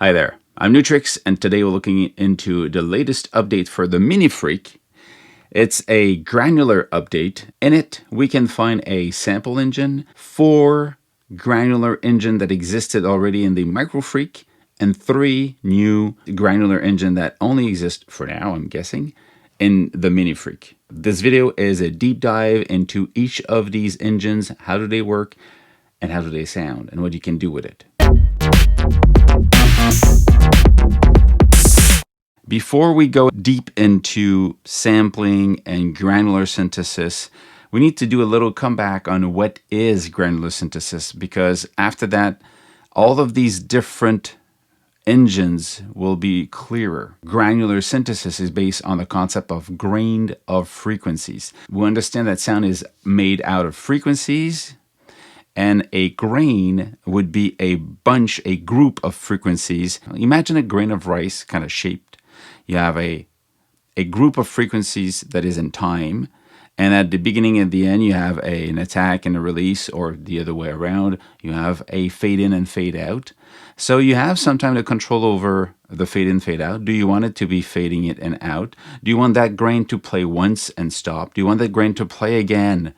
Hi there, I'm Nu-Trix, and today we're looking into the latest update for the MiniFreak. It's a granular update. In it, we can find a sample engine, 4 granular engine that existed already in the MicroFreak, and 3 new granular engine that only exist for now, I'm guessing, in the MiniFreak. This video is a deep dive into each of these engines, how do they work, and how do they sound, and what you can do with it. Before we go deep into sampling and granular synthesis, we need to do a little comeback on what is granular synthesis, because after that, all of these different engines will be clearer. Granular synthesis is based on the concept of grain of frequencies. We understand that sound is made out of frequencies, and a grain would be a bunch, a group of frequencies. Imagine a grain of rice kind of shaped. You have a group of frequencies that is in time, and at the beginning and the end you have an attack and a release, or the other way around. You have a fade in and fade out. So you have some time to control over the fade in, fade out. Do you want it to be fading it and out? Do you want that grain to play once and stop? Do you want that grain to play again?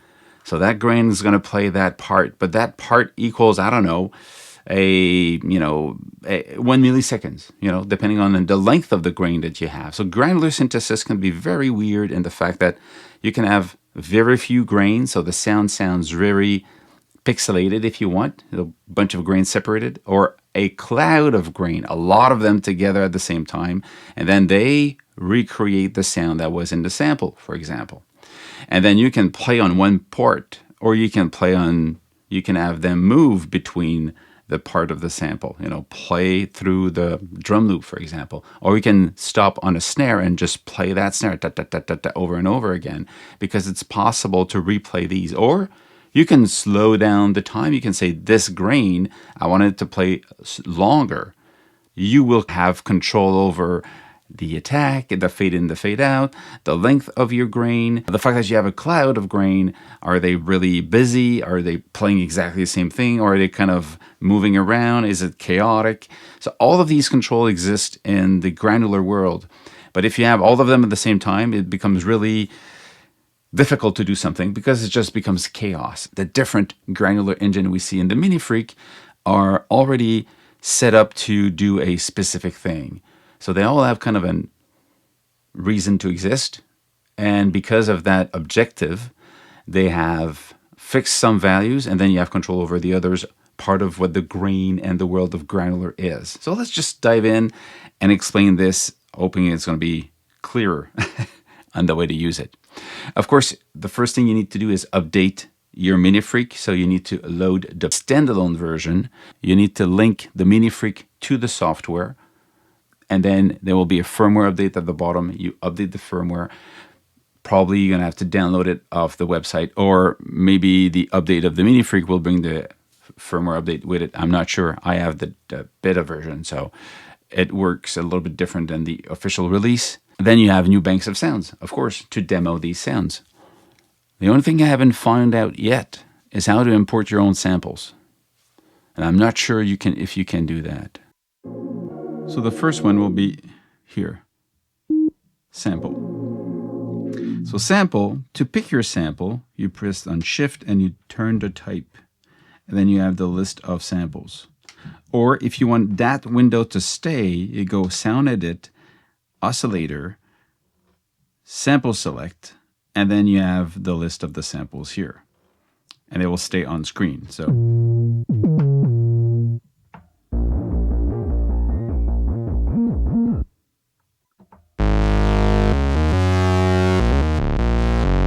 So that grain is going to play that part, but that part equals, I don't know, 1 milliseconds, depending on the length of the grain that you have. So granular synthesis can be very weird in the fact that you can have very few grains, so the sound sounds very pixelated if you want, a bunch of grains separated, or a cloud of grain, a lot of them together at the same time, and then they recreate the sound that was in the sample, for example. And then you can play on one port, or you can have them move between the part of the sample, play through the drum loop, for example. Or we can stop on a snare and just play that snare over and over again, because it's possible to replay these. Or you can slow down the time. You can say, this grain, I want it to play longer. You will have control over the attack, the fade in, the fade out, the length of your grain, the fact that you have a cloud of grain. Are they really busy? Are they playing exactly the same thing? Or are they kind of moving around? Is it chaotic? So all of these control exist in the granular world. But if you have all of them at the same time, it becomes really difficult to do something, because it just becomes chaos. The different granular engine we see in the MiniFreak are already set up to do a specific thing. So they all have kind of a reason to exist. And because of that objective, they have fixed some values, and then you have control over the others, part of what the grain and the world of granular is. So let's just dive in and explain this, hoping it's going to be clearer on the way to use it. Of course, the first thing you need to do is update your MiniFreak. So you need to load the standalone version. You need to link the MiniFreak to the software. And then there will be a firmware update at the bottom. You update the firmware. Probably you're going to have to download it off the website, or maybe the update of the MiniFreak will bring the firmware update with it. I'm not sure. I have the beta version, so it works a little bit different than the official release. Then you have new banks of sounds, of course, to demo these sounds. The only thing I haven't found out yet is how to import your own samples. And I'm not sure if you can do that. So the first one will be here, sample. So sample, to pick your sample, you press on Shift and you turn the type. And then you have the list of samples. Or if you want that window to stay, you go Sound Edit, Oscillator, Sample Select, and then you have the list of the samples here. And it will stay on screen.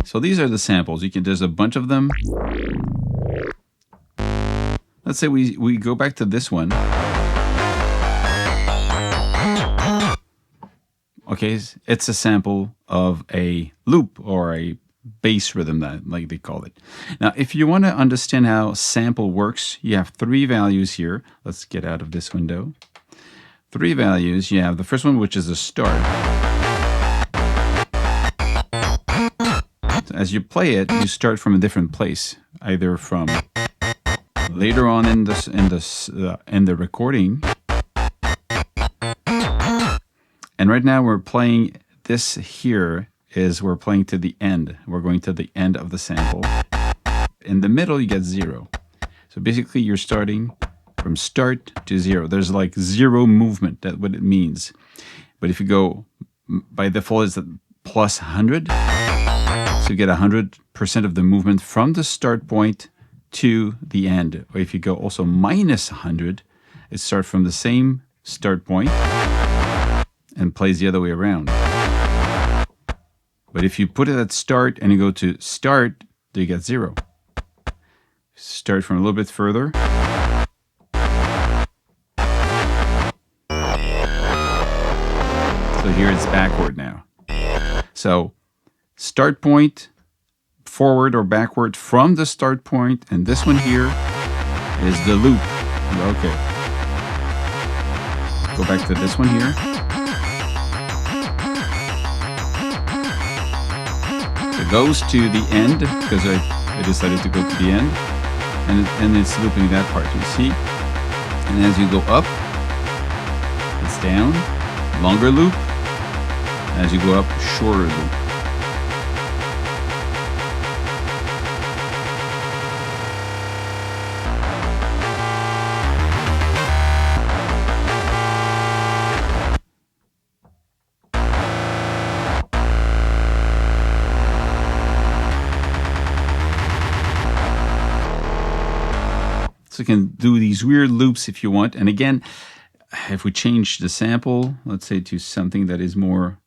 So these are the samples. There's a bunch of them. Let's say we go back to this one. Okay, it's a sample of a loop or a bass rhythm, like they call it. Now, if you want to understand how sample works, you have 3 values here. Let's get out of this window. 3 values. You have the first one, which is a start. As you play it, you start from a different place, either from later on in the recording, And right now we're playing this here is we're playing to the end. We're going to the end of the sample. In the middle, you get 0. So basically, you're starting from start to 0. There's like 0 movement. That's what it means. But if you go, by default, it's plus 100. So you get 100% of the movement from the start point to the end. Or if you go also minus 100, it starts from the same start point and plays the other way around. But if you put it at start and you go to start, you get 0. Start from a little bit further. So here it's backward now. So start point, forward or backward from the start point, and this one here is the loop. Okay. Go back to this one here. So it goes to the end because I decided to go to the end, and it's looping that part, you see? And as you go up, it's down, longer loop. As you go up, shorter loop. So you can do these weird loops if you want. And again, if we change the sample, let's say to something that is more...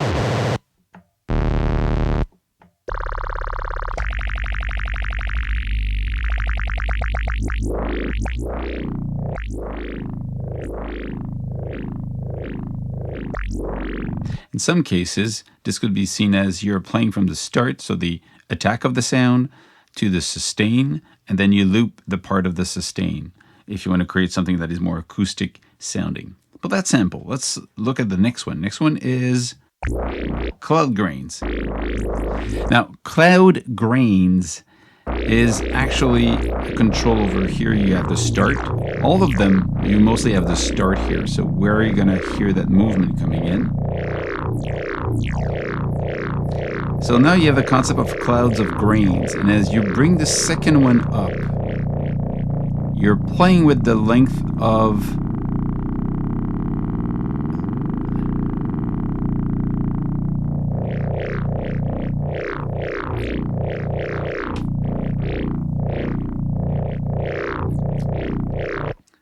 In some cases, this could be seen as you're playing from the start, so the attack of the sound to the sustain, and then you loop the part of the sustain if you want to create something that is more acoustic sounding. But that's sample. Let's look at the next one. Next one is cloud grains. Now, cloud grains is actually a control over here. You have the start. All of them, you mostly have the start here. So where are you going to hear that movement coming in? So now you have the concept of clouds of grains. And as you bring the second one up, you're playing with the length of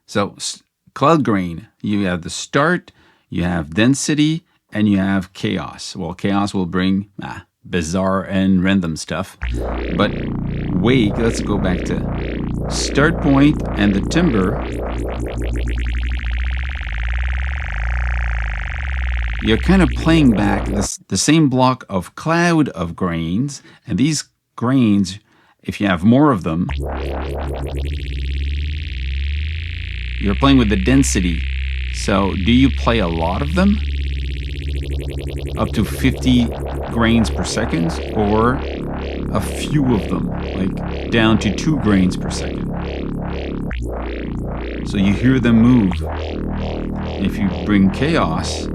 so cloud grain, you have the start, you have density, and you have chaos. Well, chaos will bring bizarre and random stuff. But wait, let's go back to start point and the timbre. You're kind of playing back the same block of cloud of grains, and these grains, if you have more of them, you're playing with the density. So do you play a lot of them? Up to 50 grains per second, or a few of them, like down to 2 grains per second. So you hear them move. If you bring chaos,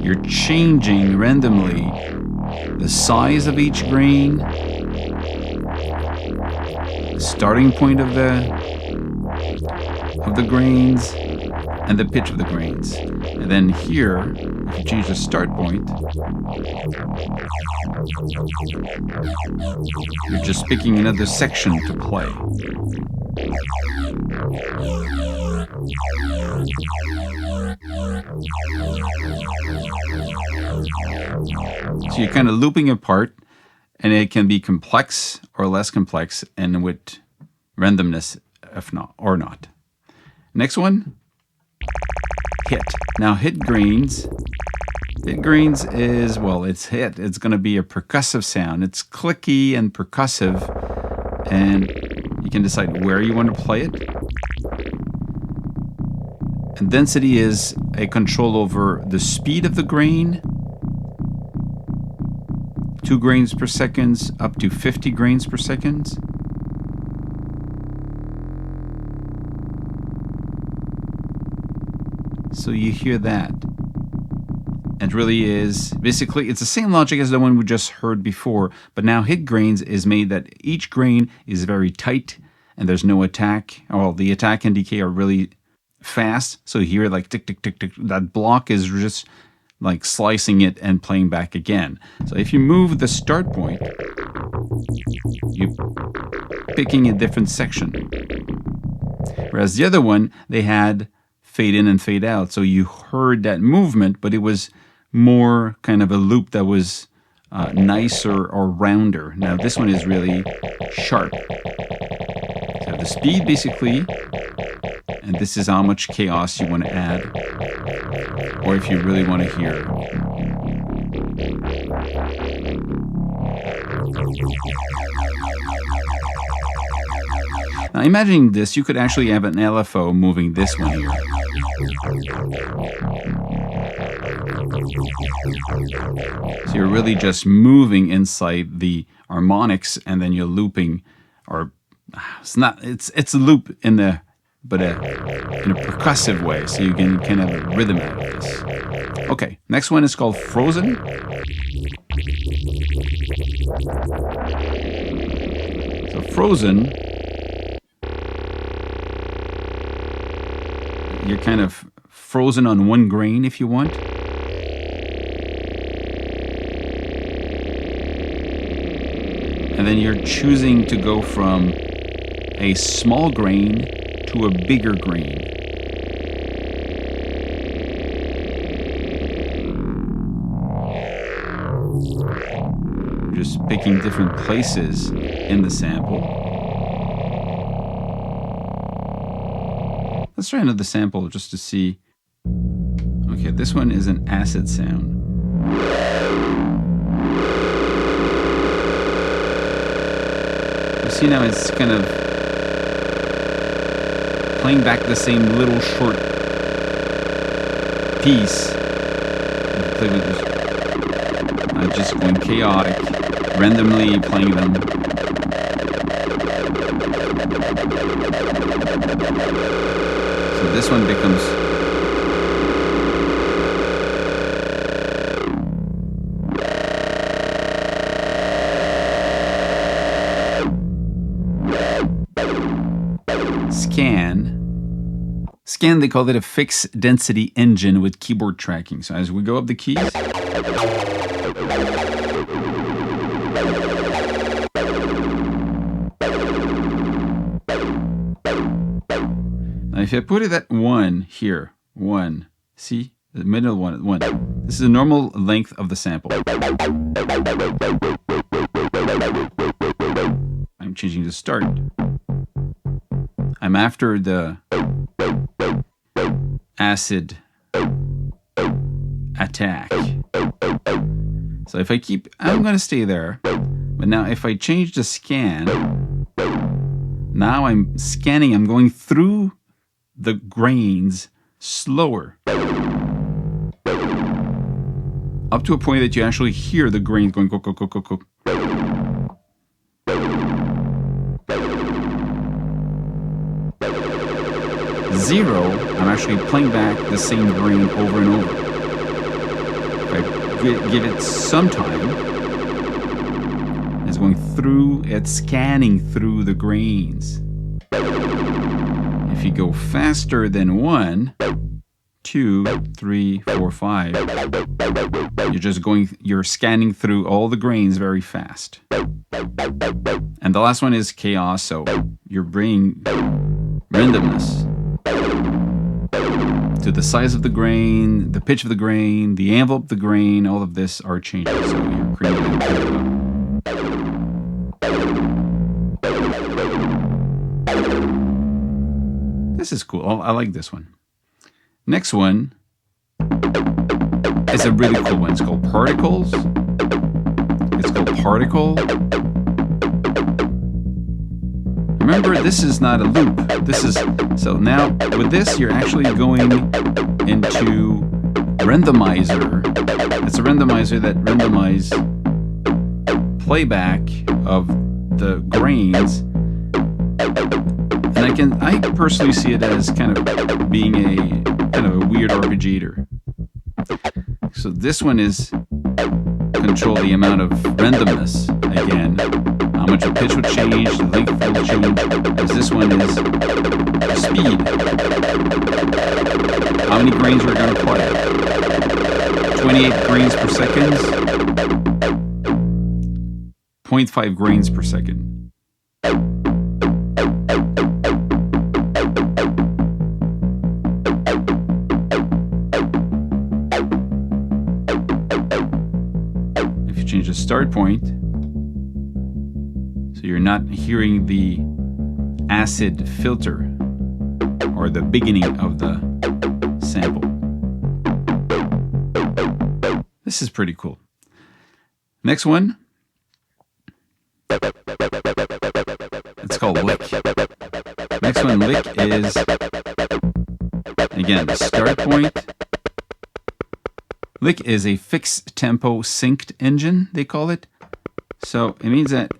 you're changing randomly the size of each grain, the starting point of the grains, and the pitch of the grains. And then here, if you change the start point, you're just picking another section to play. So you're kind of looping a part, and it can be complex or less complex, and with randomness, if not, or not. Next one, hit. Now hit grains is, well, it's hit. It's going to be a percussive sound. It's clicky and percussive, and you can decide where you want to play it. And density is a control over the speed of the grain, 2 grains per second up to 50 grains per second. So you hear that. It really is. Basically, it's the same logic as the one we just heard before, but now hit grains is made that each grain is very tight and there's no attack. Well, the attack and decay are really fast. So you hear like tick, tick, tick, tick. That block is just like slicing it and playing back again. So if you move the start point, you're picking a different section. Whereas the other one, they had fade in and fade out. So you heard that movement, but it was more kind of a loop that was nicer or rounder. Now this one is really sharp. So the speed basically, and this is how much chaos you want to add, or if you really want to hear. Now imagining this, you could actually have an LFO moving this one here. So you're really just moving inside the harmonics, and then you're looping, or it's a loop in the in a percussive way, so you can have a rhythm out of this. Okay, next one is called Frozen. So Frozen, you're kind of frozen on one grain if you want. And then you're choosing to go from a small grain to a bigger grain. Just picking different places in the sample. Let's try another sample just to see. Okay, this one is an acid sound. You see now it's kind of playing back the same little short piece. Play with this. I'm just going chaotic, randomly playing them. So this one becomes Skan, they call it a fixed density engine with keyboard tracking. So as we go up the keys, now if I put it at 1 here, 1, see? The middle one, 1. This is the normal length of the sample. I'm changing the start. I'm after the acid attack. So if I keep, I'm going to stay there. But now if I change the scan, now I'm scanning, I'm going through the grains slower. Up to a point that you actually hear the grains going go, go, go, go, go. Zero, I'm actually playing back the same grain over and over. If I give it some time, it's going through, it's scanning through the grains. If you go faster than 1, 2, 3, 4, 5, you're scanning through all the grains very fast. And the last one is chaos, so you're bringing randomness to the size of the grain, the pitch of the grain, the envelope of the grain, all of this are changing. So you're creating This is cool. I like this one. Next one is a really cool one. It's called Particles. It's called Particle. Remember, this is not a loop. This is, so now with this, you're actually going into randomizer. It's a randomizer that randomizes playback of the grains. And I personally see it as kind of being a weird arpeggiator. So this one is control the amount of randomness. Again, how much a pitch would change, the length will change, as this one is the speed. How many grains we're going to play. 28 grains per second, 0.5 grains per second. If you change the start point, so you're not hearing the acid filter or the beginning of the sample. This is pretty cool. Next one, it's called lick. Next one, lick, is again the start point. Lick is a fixed tempo synced engine, they call it. So it means that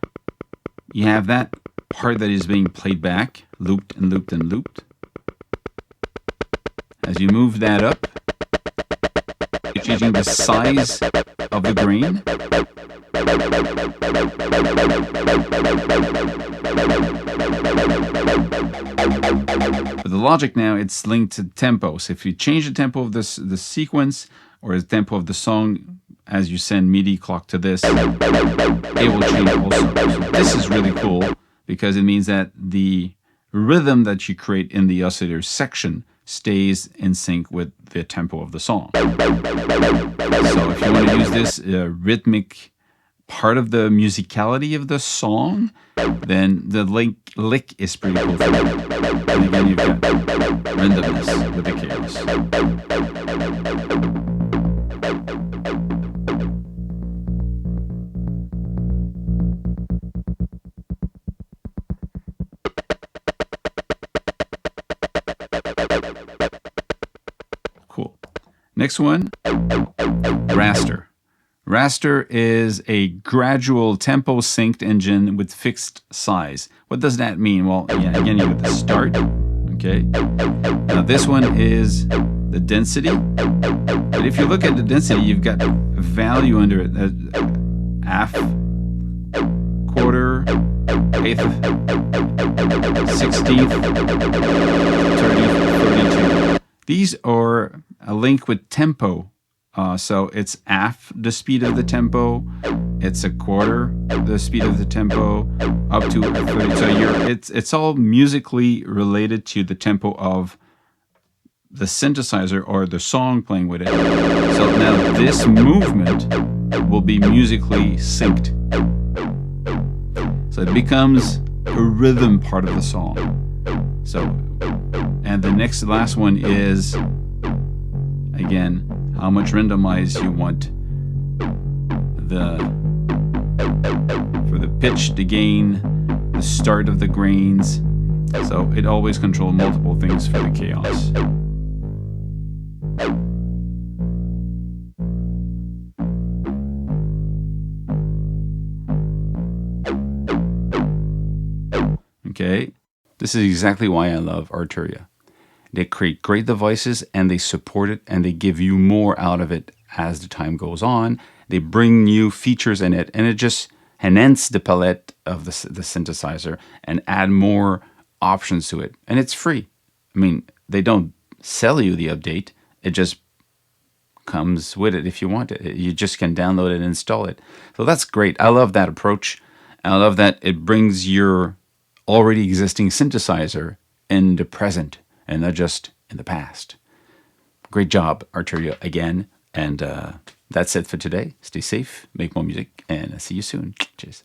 you have that part that is being played back, looped and looped and looped. As you move that up, you're changing the size of the grain. But the logic now, it's linked to tempo. So if you change the tempo of the sequence or the tempo of the song as you send MIDI clock to this, it will change also. So this is really cool because it means that the rhythm that you create in the oscillator section stays in sync with the tempo of the song. So if you want to use this rhythmic part of the musicality of the song, then the lick is pretty cool for that. And again, you've got randomness with the chaos. Cool. Next one, Raster. Raster is a gradual tempo synced engine with fixed size. What does that mean? Well, yeah, again, you have the start. Okay. Now this one is the density. But if you look at the density, you've got value under it. Half, quarter, eighth, 16th, 30th, 32. These are a link with tempo. So it's half the speed of the tempo, it's a quarter the speed of the tempo, up to a 30. So it's all musically related to the tempo of the synthesizer or the song playing with it. So now this movement will be musically synced. So it becomes a rhythm part of the song. So, and the last one is, again, how much randomized you want for the pitch, the gain, the start of the grains. So it always controls multiple things for the chaos. Okay, this is exactly why I love Arturia. They create great devices and they support it and they give you more out of it as the time goes on. They bring new features in it and it just enhances the palette of the synthesizer and add more options to it. And it's free. I mean, they don't sell you the update. It just comes with it if you want it. You just can download it and install it. So that's great. I love that approach. And I love that it brings your already existing synthesizer in the present and not just in the past. Great job, Arturia, again. And that's it for today. Stay safe, make more music, and I'll see you soon. Cheers.